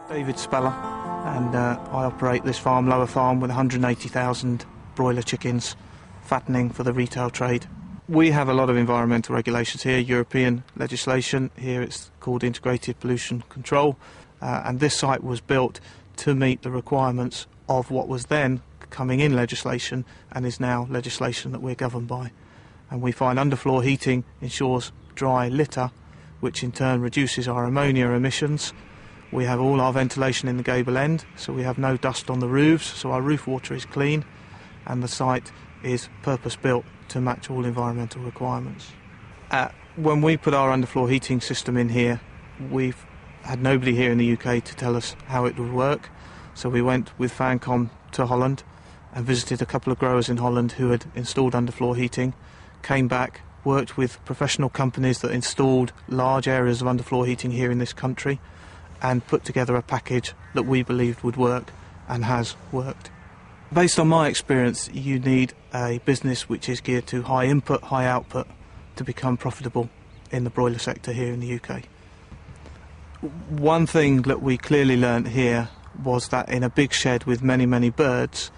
David Speller, and I operate this farm, Lower Farm, with 180,000 broiler chickens, fattening for the retail trade. We have a lot of environmental regulations here, European legislation. Here it's called Integrated Pollution Control, and this site was built to meet the requirements of what was then coming in legislation and is now legislation that we're governed by. And we find underfloor heating ensures dry litter, which in turn reduces our ammonia emissions. We have all our ventilation in the gable end, so we have no dust on the roofs, so our roof water is clean, and the site is purpose-built to match all environmental requirements. When we put our underfloor heating system in here, we've had nobody here in the UK to tell us how it would work, so we went with Fancom to Holland and visited a couple of growers in Holland who had installed underfloor heating, came back, worked with professional companies that installed large areas of underfloor heating here in this country, and put together a package that we believed would work and has worked. Based on my experience, you need a business which is geared to high input, high output to become profitable in the broiler sector here in the UK. One thing that we clearly learnt here was that in a big shed with many, many birds,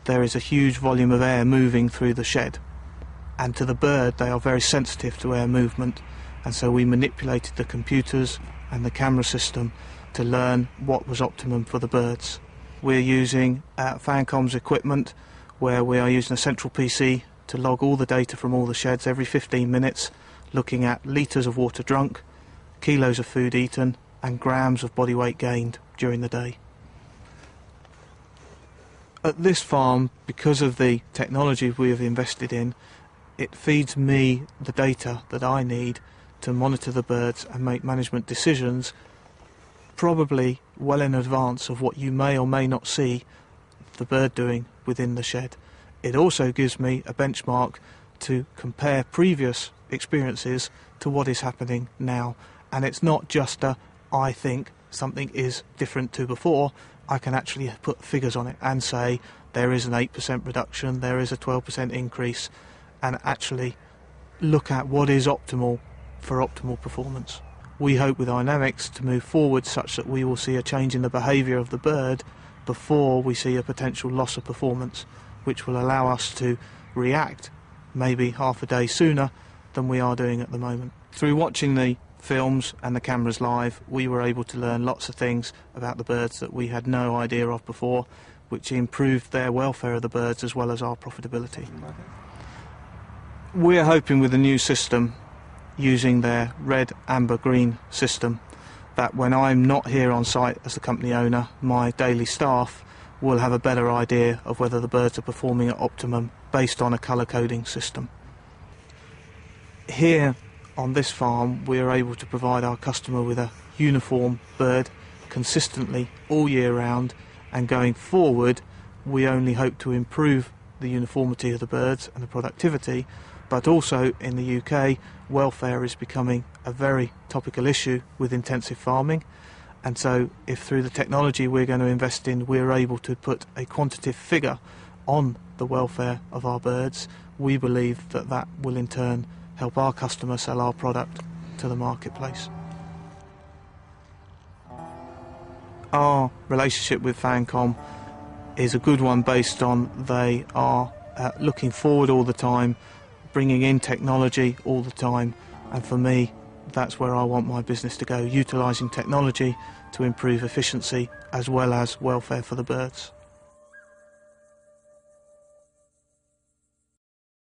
there is a huge volume of air moving through the shed. And to the bird, they are very sensitive to air movement, and so we manipulated the computers and the camera system to learn what was optimum for the birds. We're using Fancom's equipment, where we are using a central PC to log all the data from all the sheds every 15 minutes, looking at litres of water drunk, kilos of food eaten, and grams of body weight gained during the day. At this farm, because of the technology we have invested in, it feeds me the data that I need to monitor the birds and make management decisions, probably well in advance of what you may or may not see the bird doing within the shed. It also gives me a benchmark to compare previous experiences to what is happening now. And it's not just I think something is different to before. I can actually put figures on it and say there is an 8% reduction, there is a 12% increase, and actually look at what is optimal for optimal performance. We hope with Dynamics to move forward such that we will see a change in the behaviour of the bird before we see a potential loss of performance, which will allow us to react maybe half a day sooner than we are doing at the moment. Through watching the films and the cameras live, we were able to learn lots of things about the birds that we had no idea of before, which improved their welfare of the birds as well as our profitability. We're hoping with the new system, using their red, amber, green system, that when I'm not here on site as the company owner, my daily staff will have a better idea of whether the birds are performing at optimum based on a colour coding system. Here on this farm, we are able to provide our customer with a uniform bird consistently all year round, and going forward we only hope to improve the uniformity of the birds and the productivity, but also in the UK welfare is becoming a very topical issue with intensive farming, and so if through the technology we're going to invest in we're able to put a quantitative figure on the welfare of our birds, we believe that that will in turn help our customer sell our product to the marketplace. Our relationship with Fancom is a good one based on they are looking forward all the time, bringing in technology all the time, and for me that's where I want my business to go, utilising technology to improve efficiency as well as welfare for the birds.